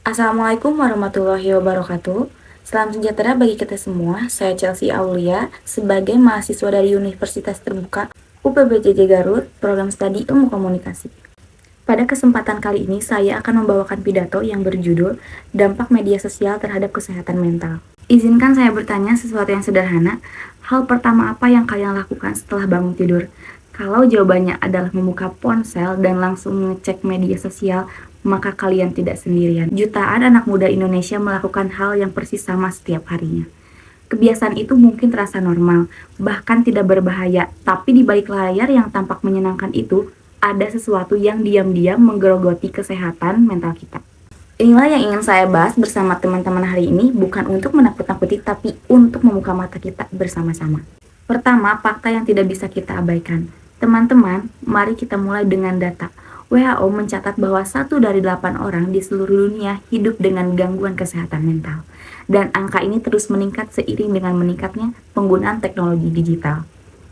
Assalamualaikum warahmatullahi wabarakatuh. Salam sejahtera bagi kita semua. Saya Chelsea Aulia sebagai mahasiswa dari Universitas Terbuka UPBJJ Garut, program studi Ilmu Komunikasi. Pada kesempatan kali ini saya akan membawakan pidato yang berjudul Dampak Media Sosial Terhadap Kesehatan Mental. Izinkan saya bertanya sesuatu yang sederhana. Hal pertama apa yang kalian lakukan setelah bangun tidur? Kalau jawabannya adalah membuka ponsel dan langsung ngecek media sosial, maka kalian tidak sendirian. Jutaan anak muda Indonesia melakukan hal yang persis sama setiap harinya. Kebiasaan itu mungkin terasa normal, bahkan tidak berbahaya, tapi di balik layar yang tampak menyenangkan itu, ada sesuatu yang diam-diam menggerogoti kesehatan mental kita. Inilah yang ingin saya bahas bersama teman-teman hari ini, bukan untuk menakut-nakuti, tapi untuk membuka mata kita bersama-sama. Pertama, fakta yang tidak bisa kita abaikan. Teman-teman, mari kita mulai dengan data. WHO mencatat bahwa 1 dari 8 orang di seluruh dunia hidup dengan gangguan kesehatan mental. Dan angka ini terus meningkat seiring dengan meningkatnya penggunaan teknologi digital.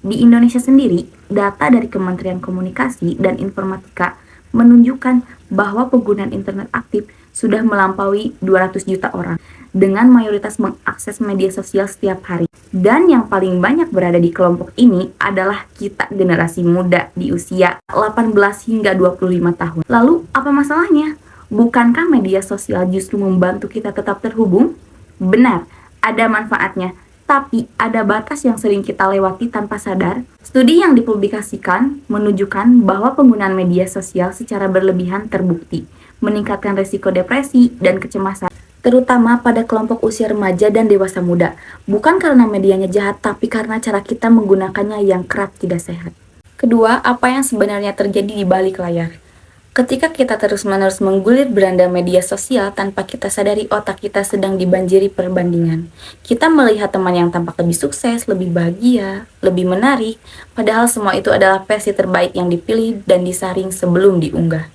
Di Indonesia sendiri, data dari Kementerian Komunikasi dan Informatika menunjukkan bahwa penggunaan internet aktif sudah melampaui 200 juta orang, dengan mayoritas mengakses media sosial setiap hari. Dan yang paling banyak berada di kelompok ini adalah kita generasi muda di usia 18 hingga 25 tahun. Lalu apa masalahnya? Bukankah media sosial justru membantu kita tetap terhubung? Benar, ada manfaatnya. Tapi ada batas yang sering kita lewati tanpa sadar. Studi yang dipublikasikan menunjukkan bahwa penggunaan media sosial secara berlebihan terbukti meningkatkan risiko depresi dan kecemasan, terutama pada kelompok usia remaja dan dewasa muda. Bukan karena medianya jahat, tapi karena cara kita menggunakannya yang kerap tidak sehat. Kedua, apa yang sebenarnya terjadi di balik layar? Ketika kita terus-menerus menggulir beranda media sosial tanpa kita sadari, otak kita sedang dibanjiri perbandingan. Kita melihat teman yang tampak lebih sukses, lebih bahagia, lebih menarik, padahal semua itu adalah versi terbaik yang dipilih dan disaring sebelum diunggah.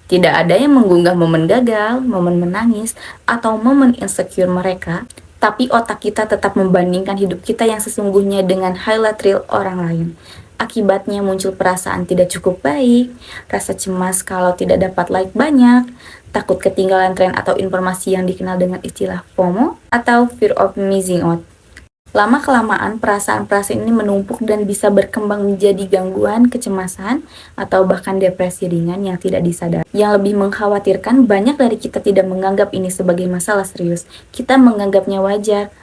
Tidak ada yang mengunggah momen gagal, momen menangis, atau momen insecure mereka, tapi otak kita tetap membandingkan hidup kita yang sesungguhnya dengan highlight reel orang lain. Akibatnya muncul perasaan tidak cukup baik, rasa cemas kalau tidak dapat like banyak, takut ketinggalan tren atau informasi yang dikenal dengan istilah FOMO atau fear of missing out. Lama-kelamaan perasaan-perasaan ini menumpuk dan bisa berkembang menjadi gangguan kecemasan atau bahkan depresi ringan yang tidak disadari. Yang lebih mengkhawatirkan, banyak dari kita tidak menganggap ini sebagai masalah serius. Kita menganggapnya wajar.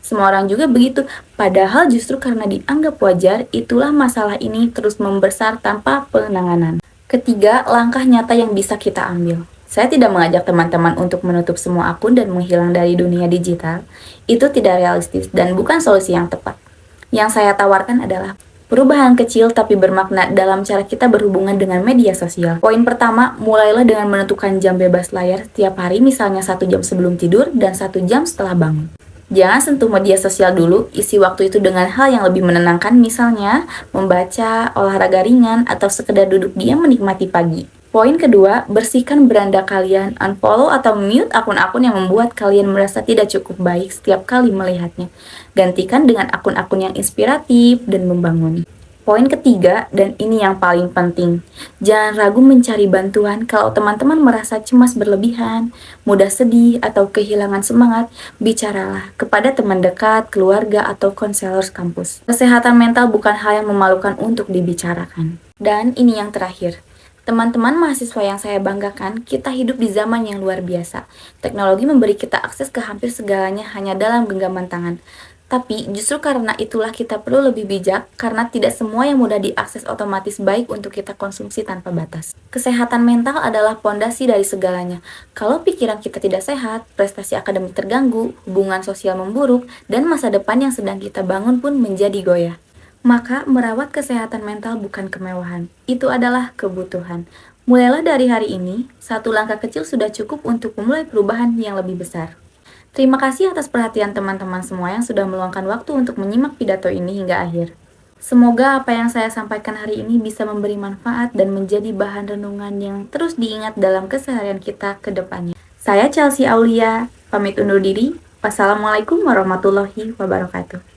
Semua orang juga begitu. Padahal justru karena dianggap wajar, itulah masalah ini terus membesar tanpa penanganan. Ketiga, langkah nyata yang bisa kita ambil. Saya tidak mengajak teman-teman untuk menutup semua akun dan menghilang dari dunia digital. Itu tidak realistis dan bukan solusi yang tepat. Yang saya tawarkan adalah perubahan kecil tapi bermakna dalam cara kita berhubungan dengan media sosial. Poin pertama, mulailah dengan menentukan jam bebas layar setiap hari, misalnya 1 jam sebelum tidur dan 1 jam setelah bangun. Jangan sentuh media sosial dulu, isi waktu itu dengan hal yang lebih menenangkan, misalnya membaca, olahraga ringan, atau sekedar duduk diam menikmati pagi. Poin kedua, bersihkan beranda kalian, unfollow atau mute akun-akun yang membuat kalian merasa tidak cukup baik setiap kali melihatnya. Gantikan dengan akun-akun yang inspiratif dan membangun. Poin ketiga, dan ini yang paling penting, jangan ragu mencari bantuan kalau teman-teman merasa cemas berlebihan, mudah sedih, atau kehilangan semangat, bicaralah kepada teman dekat, keluarga, atau konselor kampus. Kesehatan mental bukan hal yang memalukan untuk dibicarakan. Dan ini yang terakhir, teman-teman mahasiswa yang saya banggakan, kita hidup di zaman yang luar biasa. Teknologi memberi kita akses ke hampir segalanya hanya dalam genggaman tangan. Tapi justru karena itulah kita perlu lebih bijak, karena tidak semua yang mudah diakses otomatis baik untuk kita konsumsi tanpa batas. Kesehatan mental adalah pondasi dari segalanya. Kalau pikiran kita tidak sehat, prestasi akademik terganggu, hubungan sosial memburuk, dan masa depan yang sedang kita bangun pun menjadi goyah. Maka merawat kesehatan mental bukan kemewahan, itu adalah kebutuhan. Mulailah dari hari ini, 1 langkah kecil sudah cukup untuk memulai perubahan yang lebih besar. Terima kasih atas perhatian teman-teman semua yang sudah meluangkan waktu untuk menyimak pidato ini hingga akhir. Semoga apa yang saya sampaikan hari ini bisa memberi manfaat dan menjadi bahan renungan yang terus diingat dalam keseharian kita ke depannya. Saya Chelsea Aulia, pamit undur diri. Wassalamualaikum warahmatullahi wabarakatuh.